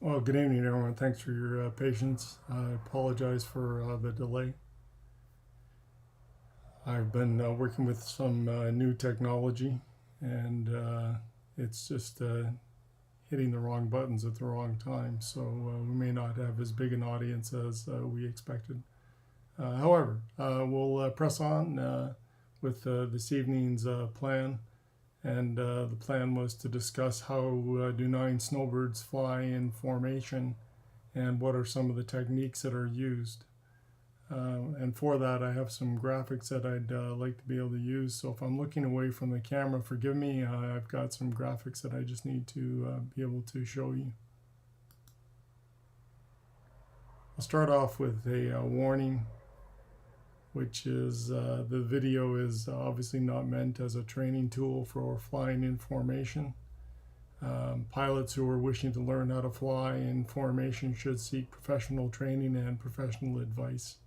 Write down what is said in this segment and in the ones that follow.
Well, good evening, everyone. Thanks for your patience. I apologize for the delay. I've been working with some new technology, and it's just hitting the wrong buttons at the wrong time. So we may not have as big an audience as we expected. However, we'll press on with this evening's plan. And the plan was to discuss how do 9 snowbirds fly in formation and what are some of the techniques that are used. And for that, I have some graphics that I'd like to be able to use. So if I'm looking away from the camera, forgive me. I've got some graphics that I just need to be able to show you. I'll start off with a warning, which is the video is obviously not meant as a training tool for flying in formation. Pilots who are wishing to learn how to fly in formation should seek professional training and professional advice.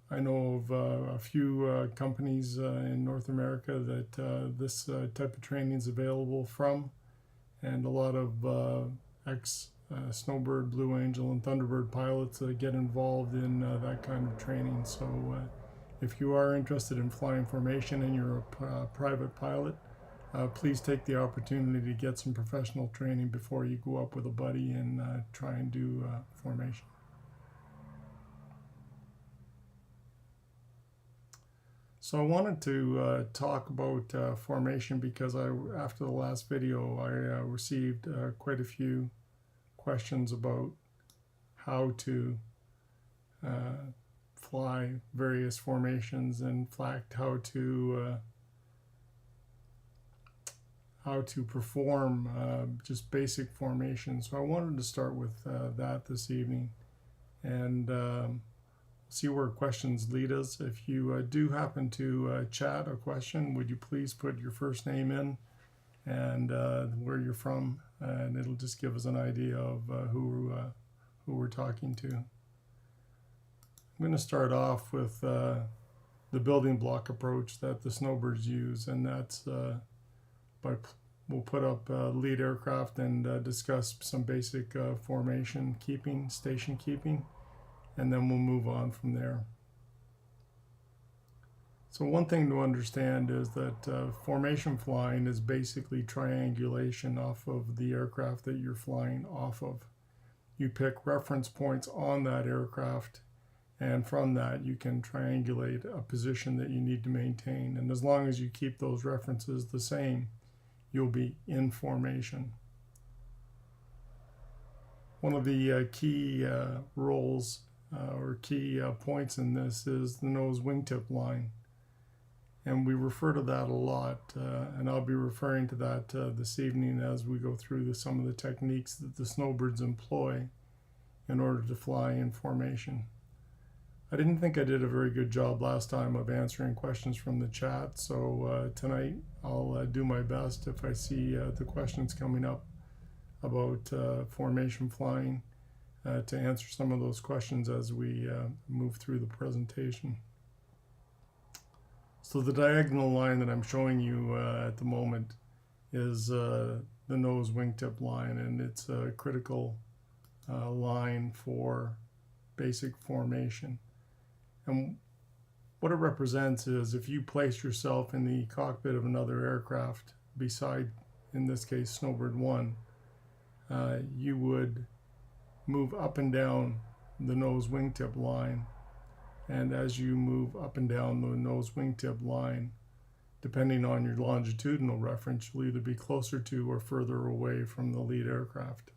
I know of a few companies in North America that this type of training is available from, and a lot of Snowbird, Blue Angel, and Thunderbird pilots get involved in that kind of training. So if you are interested in flying formation and you're a private pilot, please take the opportunity to get some professional training before you go up with a buddy and try and do formation. So I wanted to talk about formation because after the last video I received quite a few questions about how to fly various formations, and in fact how to perform just basic formations. So I wanted to start with that this evening and see where questions lead us. If you do happen to chat a question, would you please put your first name in and where you're from, and it'll just give us an idea of who we're talking to. I'm going to start off with the building block approach that the Snowbirds use, and that's we'll put up lead aircraft and discuss some basic formation keeping, station keeping, and then we'll move on from there. So one thing to understand is that formation flying is basically triangulation off of the aircraft that you're flying off of. You pick reference points on that aircraft, and from that you can triangulate a position that you need to maintain. And as long as you keep those references the same, you'll be in formation. One of the key roles or key points in this is the nose wingtip line. And we refer to that a lot, and I'll be referring to that this evening as we go through some of the techniques that the Snowbirds employ in order to fly in formation. I didn't think I did a very good job last time of answering questions from the chat, so tonight I'll do my best if I see the questions coming up about formation flying to answer some of those questions as we move through the presentation. So the diagonal line that I'm showing you at the moment is the nose wingtip line, and it's a critical line for basic formation. And what it represents is if you place yourself in the cockpit of another aircraft beside, in this case, Snowbird 1, you would move up and down the nose wingtip line. And as you move up and down the nose wingtip line, depending on your longitudinal reference, you'll either be closer to or further away from the lead aircraft.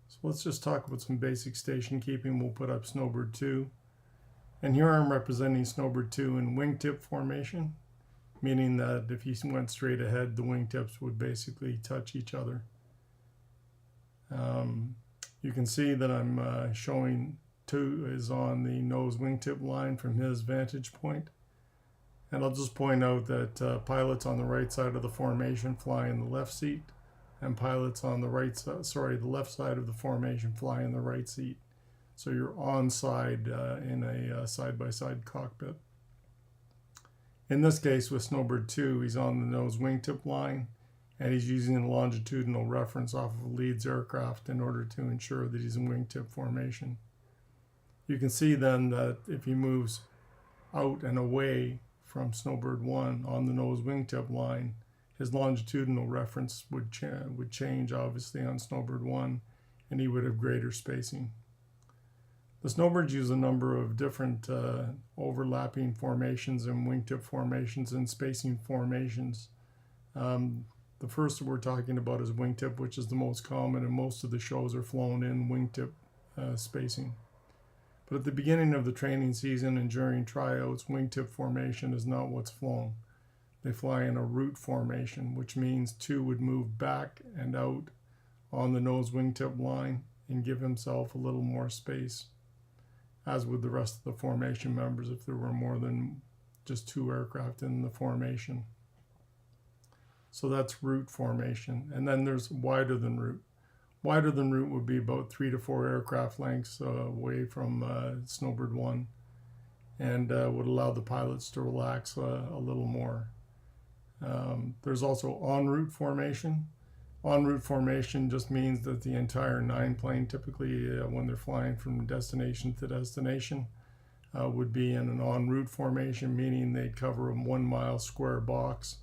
So let's just talk about some basic station keeping. We'll put up Snowbird 2. And here I'm representing Snowbird 2 in wingtip formation, meaning that if you went straight ahead, the wingtips would basically touch each other. You can see that I'm showing 2 is on the nose wingtip line from his vantage point. And I'll just point out that pilots on the right side of the formation fly in the left seat, and pilots on the right side, the left side of the formation fly in the right seat. So you're on side in a side-by-side cockpit. In this case with Snowbird 2, he's on the nose wingtip line, and he's using a longitudinal reference off of Leeds aircraft in order to ensure that he's in wingtip formation. You can see then that if he moves out and away from Snowbird 1 on the nose wingtip line, his longitudinal reference would change obviously on Snowbird 1, and he would have greater spacing. The Snowbirds use a number of different overlapping formations and wingtip formations and spacing formations. The first that we're talking about is wingtip, which is the most common, and most of the shows are flown in wingtip spacing. But at the beginning of the training season and during tryouts, wingtip formation is not what's flown. They fly in a root formation, which means 2 would move back and out on the nose wingtip line and give himself a little more space, as with the rest of the formation members if there were more than just 2 aircraft in the formation. So that's root formation. And then there's wider than root. Wider than root would be about 3 to 4 aircraft lengths away from Snowbird 1, and would allow the pilots to relax a little more. There's also en route formation. En route formation just means that the entire 9-plane, typically when they're flying from destination to destination, would be in an en route formation, meaning they'd cover a 1 mile square box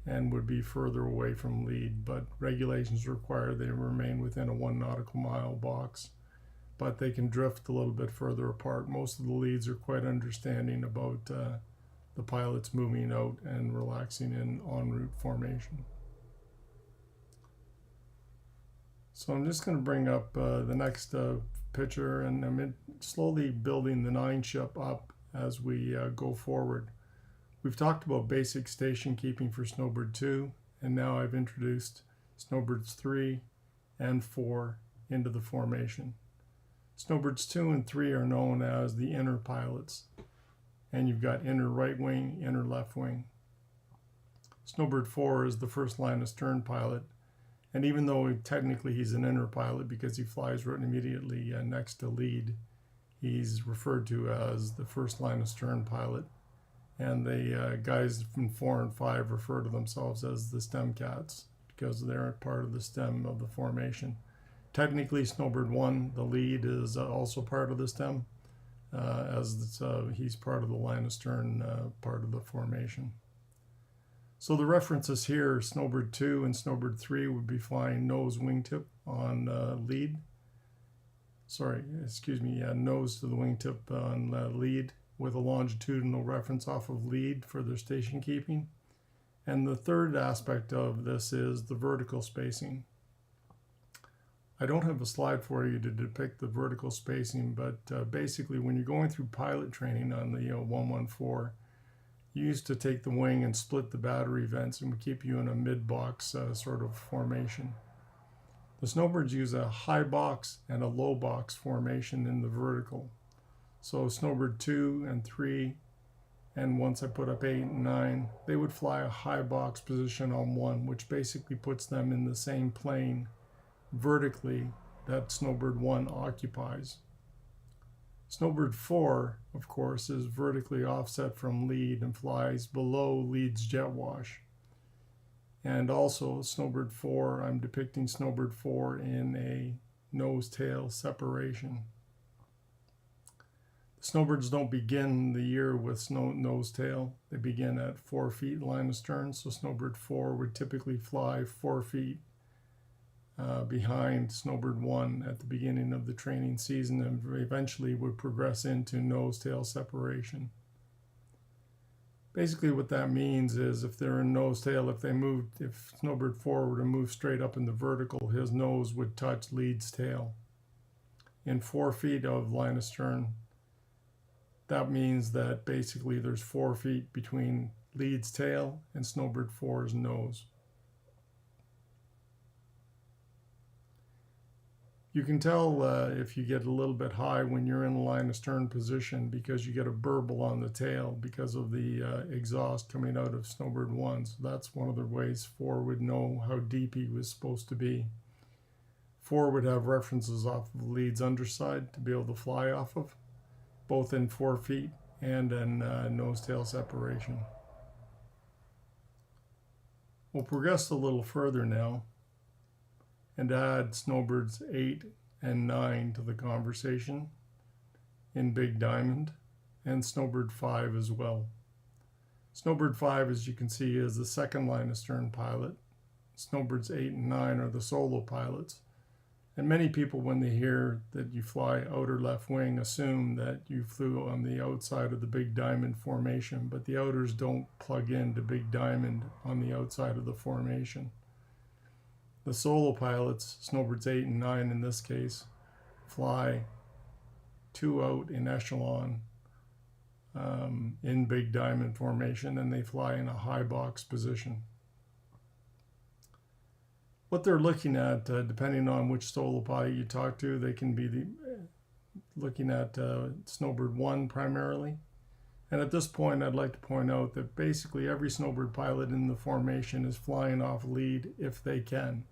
and would be further away from lead, but regulations require they remain within a 1 nautical mile box, but they can drift a little bit further apart. Most of the leads are quite understanding about the pilots moving out and relaxing in en route formation. So I'm just going to bring up the next picture, and I'm slowly building the 9 ship up as we go forward. We've talked about basic station keeping for Snowbird 2, and now I've introduced Snowbirds 3 and 4 into the formation. Snowbirds 2 and 3 are known as the inner pilots, and you've got inner right wing, inner left wing. Snowbird 4 is the first line astern pilot, and even though technically he's an inner pilot because he flies right immediately next to lead, he's referred to as the first line astern pilot. And the guys from 4 and 5 refer to themselves as the stem cats because they're part of the stem of the formation. Technically, Snowbird 1, the lead, is also part of the stem, as he's part of the line astern part of the formation. So the references here, Snowbird 2 and Snowbird 3 would be flying nose wingtip on lead. Nose to the wingtip on lead, with a longitudinal reference off of lead for their station keeping. And the third aspect of this is the vertical spacing. I don't have a slide for you to depict the vertical spacing, but basically when you're going through pilot training on the 114, you used to take the wing and split the battery vents and would keep you in a mid-box sort of formation. The Snowbirds use a high box and a low box formation in the vertical. So Snowbird 2 and 3, and once I put up 8 and 9, they would fly a high box position on 1, which basically puts them in the same plane vertically that Snowbird 1 occupies. Snowbird 4, of course, is vertically offset from lead and flies below lead's jet wash. And also Snowbird 4, I'm depicting Snowbird 4 in a nose-tail separation. Snowbirds don't begin the year with nose tail. They begin at 4 feet line astern, so Snowbird 4 would typically fly 4 feet behind Snowbird 1 at the beginning of the training season, and eventually would progress into nose tail separation. Basically what that means is if they're in nose tail, if Snowbird 4 were to move straight up in the vertical, his nose would touch lead's tail. In 4 feet of line astern, that means that basically there's 4 feet between lead's tail and Snowbird 4's nose. You can tell if you get a little bit high when you're in a line astern position because you get a burble on the tail because of the exhaust coming out of Snowbird 1. So that's one of the ways 4 would know how deep he was supposed to be. 4 would have references off of lead's underside to be able to fly off of, both in 4 feet and in nose-tail separation. We'll progress a little further now and add Snowbirds 8 and 9 to the conversation in Big Diamond, and Snowbird 5 as well. Snowbird 5, as you can see, is the second line astern pilot. Snowbirds 8 and 9 are the solo pilots. And many people, when they hear that you fly outer left wing, assume that you flew on the outside of the Big Diamond formation, but the outers don't plug into Big Diamond on the outside of the formation. The solo pilots, Snowbirds 8 and 9 in this case, fly 2 out in echelon in Big Diamond formation, and they fly in a high box position. What they're looking at, depending on which solo pilot you talk to, they can be looking at Snowbird 1 primarily. And at this point, I'd like to point out that basically every Snowbird pilot in the formation is flying off lead if they can.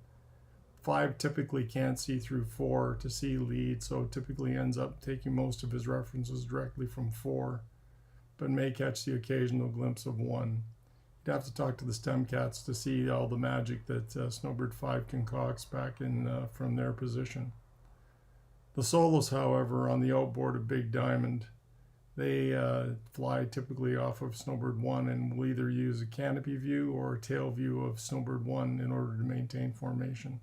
5 typically can't see through 4 to see lead, so typically ends up taking most of his references directly from 4, but may catch the occasional glimpse of 1. You'd have to talk to the stem cats to see all the magic that Snowbird 5 concocts back in from their position. The solos, however, on the outboard of Big Diamond, they fly typically off of Snowbird 1 and will either use a canopy view or a tail view of Snowbird 1 in order to maintain formation.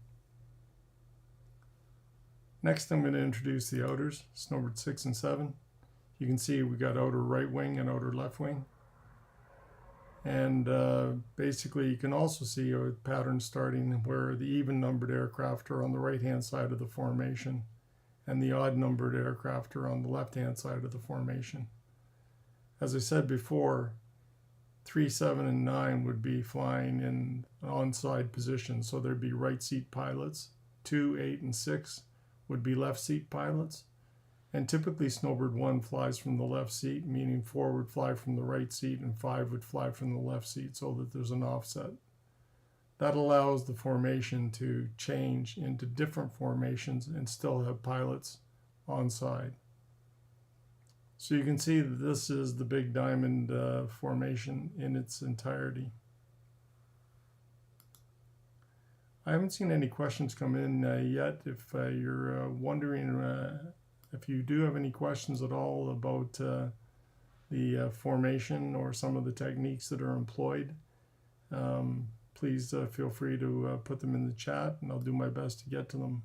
Next, I'm going to introduce the outers, Snowbird 6 and 7. You can see we got outer right wing and outer left wing. And basically you can also see a pattern starting where the even numbered aircraft are on the right hand side of the formation and the odd numbered aircraft are on the left hand side of the formation. As I said before, 3, 7, and 9 would be flying in an onside position, so there'd be right seat pilots. 2, 8, and 6 would be left seat pilots. And typically Snowbird 1 flies from the left seat, meaning 4 would fly from the right seat and 5 would fly from the left seat, so that there's an offset. That allows the formation to change into different formations and still have pilots on side. So you can see that this is the Big Diamond formation in its entirety. I haven't seen any questions come in yet. If you're wondering, if you do have any questions at all about the formation or some of the techniques that are employed, please feel free to put them in the chat, and I'll do my best to get to them.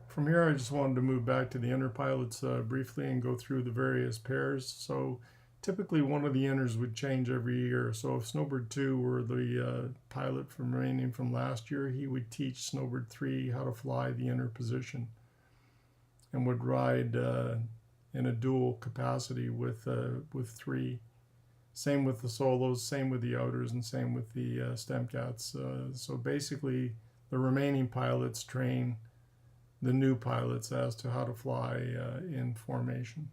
From here, I just wanted to move back to the inner pilots briefly and go through the various pairs. So typically one of the inners would change every year. So if Snowbird 2 were the pilot from remaining from last year, he would teach Snowbird 3 how to fly the inner position and would ride in a dual capacity with 3. Same with the solos, same with the outers, and same with the stem cats. So basically the remaining pilots train the new pilots as to how to fly in formation.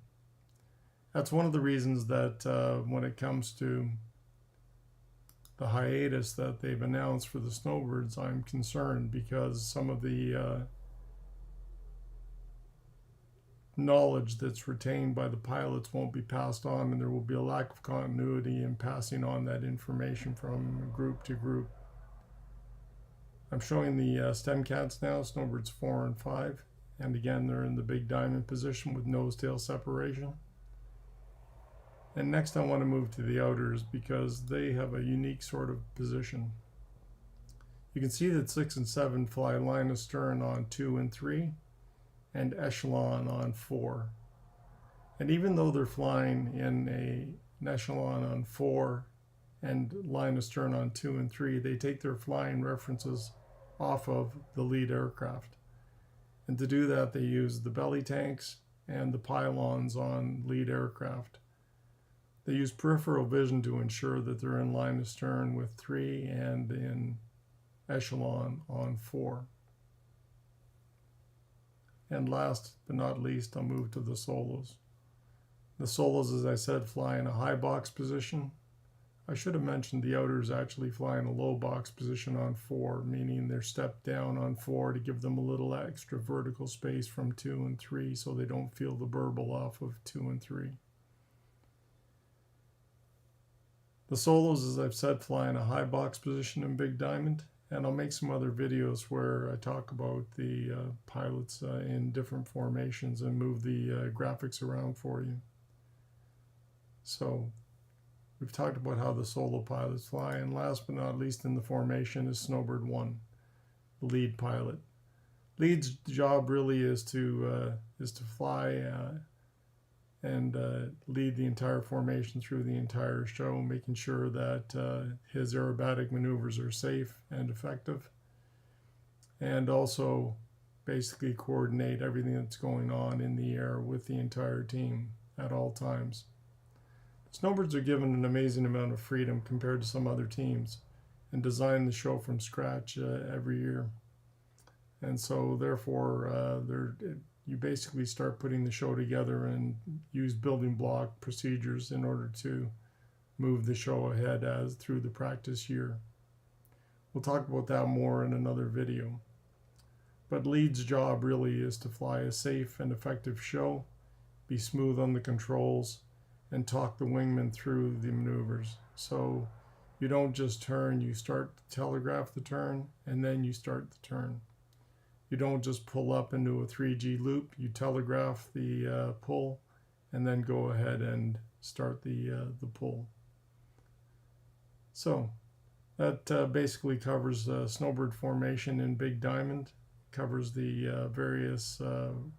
That's one of the reasons that when it comes to the hiatus that they've announced for the Snowbirds, I'm concerned, because some of the knowledge that's retained by the pilots won't be passed on, and there will be a lack of continuity in passing on that information from group to group. I'm showing the stem cats now, Snowbirds 4 and 5, and again they're in the Big Diamond position with nose-tail separation. And next I want to move to the outers because they have a unique sort of position. You can see that 6 and 7 fly line astern on 2 and 3 and echelon on 4. And even though they're flying in an echelon on 4 and line astern on 2 and 3, they take their flying references off of the lead aircraft. And to do that, they use the belly tanks and the pylons on lead aircraft. They use peripheral vision to ensure that they're in line astern with 3 and in echelon on 4. And last but not least, I'll move to the solos. The solos, as I said, fly in a high box position, I should have mentioned the outers actually fly in a low box position on 4, meaning they're stepped down on 4 to give them a little extra vertical space from 2 and 3 so they don't feel the burble off of 2 and 3. The solos, as I've said, fly in a high box position in Big Diamond, and I'll make some other videos where I talk about the pilots in different formations and move the graphics around for you. So we've talked about how the solo pilots fly, and last but not least in the formation is Snowbird 1, the lead pilot. Lead's job really is to fly and lead the entire formation through the entire show, making sure that his aerobatic maneuvers are safe and effective, and also basically coordinate everything that's going on in the air with the entire team at all times. Snowbirds are given an amazing amount of freedom compared to some other teams and design the show from scratch every year. And so therefore you basically start putting the show together and use building block procedures in order to move the show ahead as through the practice year. We'll talk about that more in another video. But lead's job really is to fly a safe and effective show, be smooth on the controls, and talk the wingman through the maneuvers. So you don't just turn, you start to telegraph the turn, and then you start the turn. You don't just pull up into a 3G loop, you telegraph the pull, and then go ahead and start the pull. So that basically covers Snowbird formation in Big Diamond, covers the various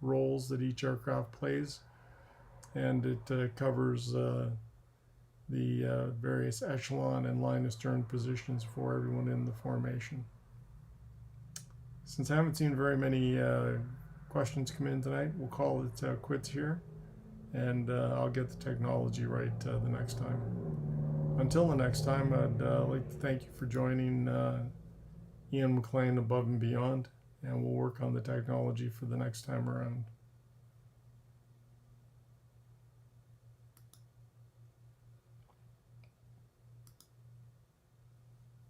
roles that each aircraft plays, and it covers the various echelon and line astern positions for everyone in the formation. Since I haven't seen very many questions come in tonight, we'll call it quits here, and I'll get the technology right the next time. Until the next time, I'd like to thank you for joining Ian McLean Above and Beyond, and we'll work on the technology for the next time around.